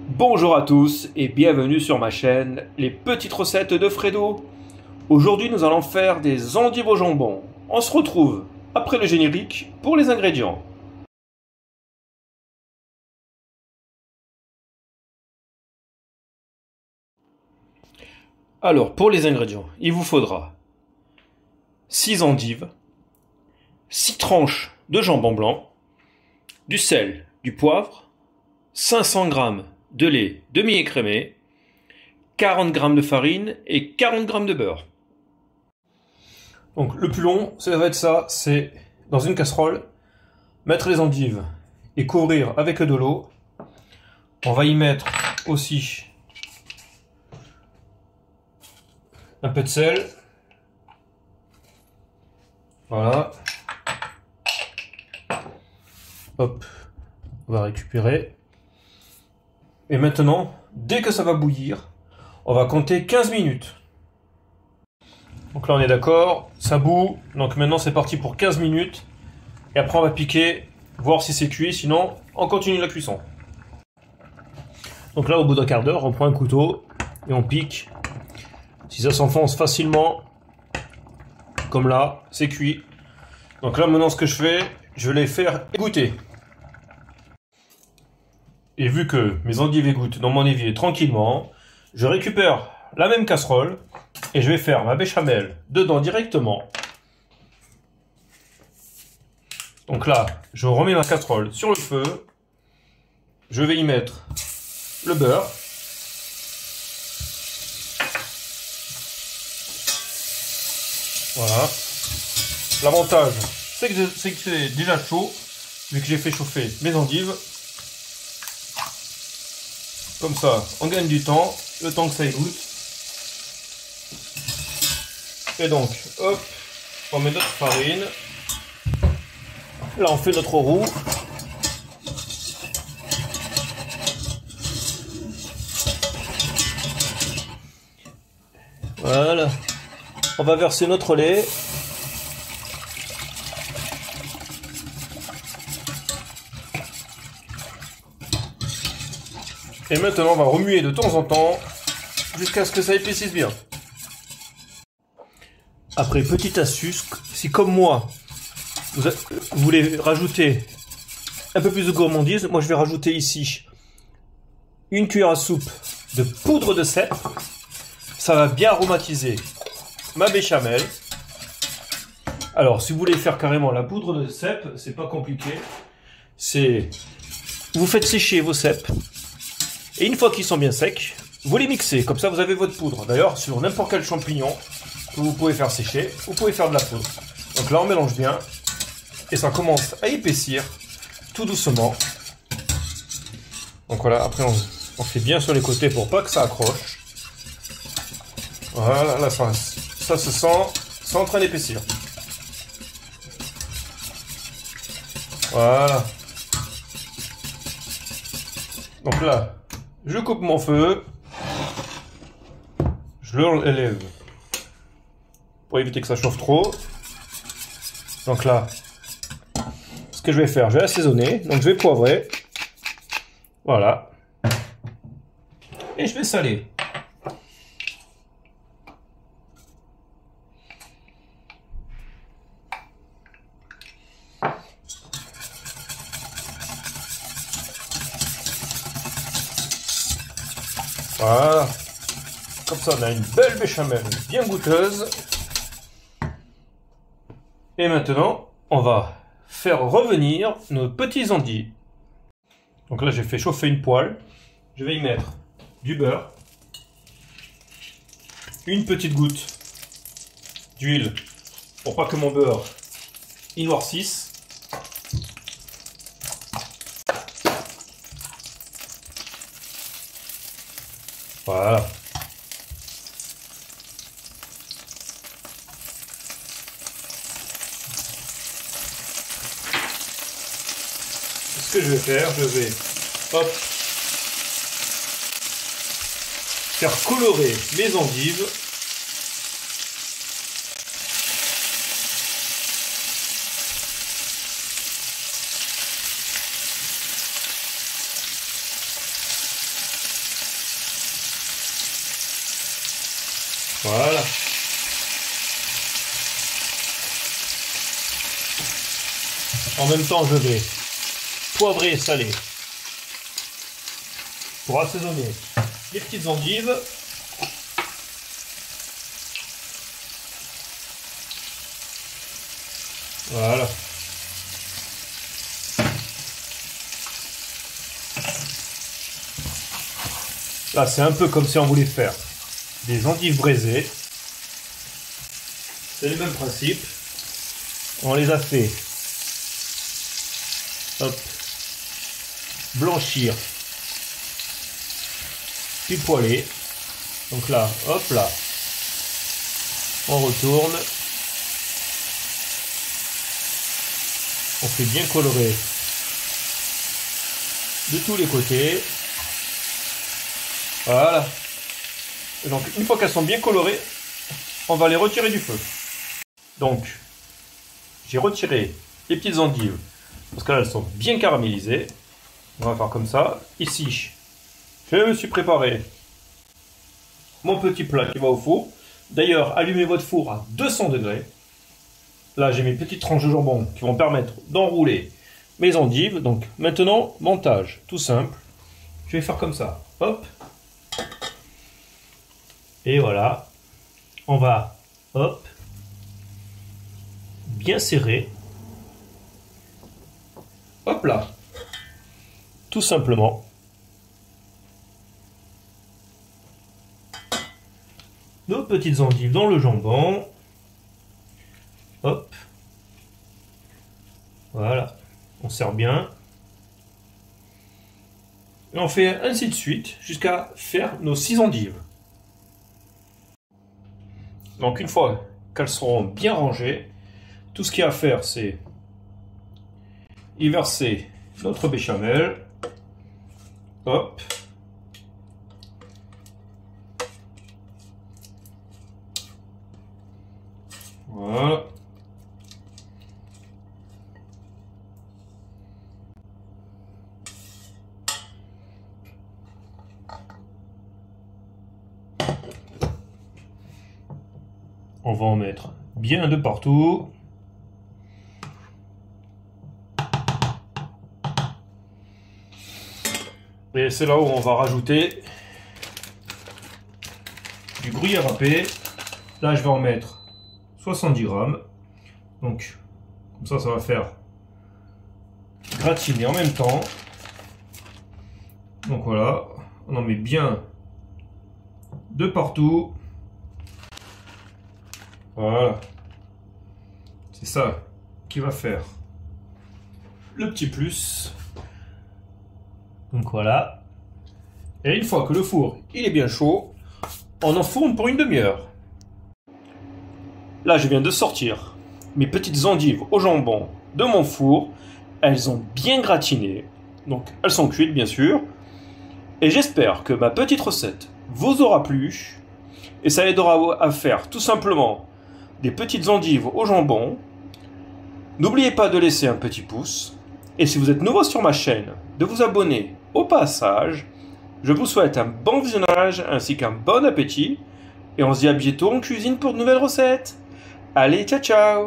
Bonjour à tous et bienvenue sur ma chaîne Les Petites Recettes de Fredo. Aujourd'hui nous allons faire des endives au jambon. On se retrouve après le générique pour les ingrédients. Alors pour les ingrédients, il vous faudra 6 endives, 6 tranches de jambon blanc, du sel, du poivre, 500 g de lait demi-écrémé, 40 g de farine et 40 g de beurre. Donc le plus long, ça va être ça, c'est dans une casserole, mettre les endives et couvrir avec de l'eau. On va y mettre aussi un peu de sel. Voilà. Hop, on va récupérer. Et maintenant, dès que ça va bouillir, on va compter 15 minutes. Donc là on est d'accord, ça bout, donc maintenant c'est parti pour 15 minutes. Et après on va piquer, voir si c'est cuit, sinon on continue la cuisson. Donc là au bout d'un quart d'heure, on prend un couteau et on pique. Si ça s'enfonce facilement, comme là, c'est cuit. Donc là maintenant ce que je fais, je vais les faire égoutter. Et vu que mes endives égouttent dans mon évier tranquillement, je récupère la même casserole et je vais faire ma béchamel dedans directement. Donc là, je remets ma casserole sur le feu. Je vais y mettre le beurre. Voilà. L'avantage, c'est que c'est déjà chaud, vu que j'ai fait chauffer mes endives. Comme ça, on gagne du temps, le temps que ça égoutte. Et donc, hop, on met notre farine. Là, on fait notre roux. Voilà. On va verser notre lait. Et maintenant, on va remuer de temps en temps jusqu'à ce que ça épaississe bien. Après, petite astuce, si comme moi, vous voulez rajouter un peu plus de gourmandise, moi je vais rajouter ici une cuillère à soupe de poudre de cèpe. Ça va bien aromatiser ma béchamel. Alors, si vous voulez faire carrément la poudre de cèpe, c'est pas compliqué. C'est, vous faites sécher vos cèpes. Et une fois qu'ils sont bien secs, vous les mixez. Comme ça, vous avez votre poudre. D'ailleurs, sur n'importe quel champignon que vous pouvez faire sécher, vous pouvez faire de la poudre. Donc là, on mélange bien. Et ça commence à épaissir tout doucement. Donc voilà, après, on fait bien sur les côtés pour pas que ça accroche. Voilà, là, ça se sent, c'est en train d'épaissir. Voilà. Donc là, je coupe mon feu, je l'élève pour éviter que ça chauffe trop. Donc là, ce que je vais faire, je vais assaisonner, donc je vais poivrer, voilà, et je vais saler. Voilà, comme ça on a une belle béchamel bien goûteuse. Et maintenant, on va faire revenir nos petits endives. Donc là j'ai fait chauffer une poêle, je vais y mettre du beurre, une petite goutte d'huile pour pas que mon beurre y noircisse. Voilà. Ce que je vais faire, je vais hop, faire colorer mes endives. Voilà. En même temps, je vais poivrer et saler pour assaisonner les petites endives. Voilà. Là, c'est un peu comme si on voulait faire des endives braisées. C'est le même principe. On les a fait, hop, blanchir, puis poêler. Donc là, hop là, on retourne. On fait bien colorer de tous les côtés. Voilà. Et donc, une fois qu'elles sont bien colorées, on va les retirer du feu. Donc, j'ai retiré les petites endives parce que là, elles sont bien caramélisées. On va faire comme ça. Ici, je me suis préparé mon petit plat qui va au four. D'ailleurs, allumez votre four à 200 degrés. Là, j'ai mes petites tranches de jambon qui vont permettre d'enrouler mes endives. Donc, maintenant, montage, tout simple. Je vais faire comme ça. Hop. Et voilà. On va, hop, bien serrer. Hop là. Tout simplement. Nos petites endives dans le jambon. Hop. Voilà. On serre bien. Et on fait ainsi de suite jusqu'à faire nos 6 endives. Donc une fois qu'elles seront bien rangées, tout ce qu'il y a à faire, c'est y verser notre béchamel. Hop. Voilà. On va en mettre bien de partout. Et c'est là où on va rajouter du gruyère râpé. Là, je vais en mettre 70 grammes. Donc, comme ça va faire gratiner en même temps. Donc voilà, on en met bien de partout. Voilà. C'est ça qui va faire le petit plus. Donc voilà. Et une fois que le four il est bien chaud, on enfourne pour une demi-heure. Là, je viens de sortir mes petites endives au jambon de mon four. Elles ont bien gratiné. Donc elles sont cuites bien sûr. Et j'espère que ma petite recette vous aura plu. Et ça aidera à faire tout simplement des petites endives au jambon. N'oubliez pas de laisser un petit pouce. Et si vous êtes nouveau sur ma chaîne, de vous abonner au passage. Je vous souhaite un bon visionnage ainsi qu'un bon appétit. Et on se dit à bientôt en cuisine pour de nouvelles recettes. Allez, ciao ciao!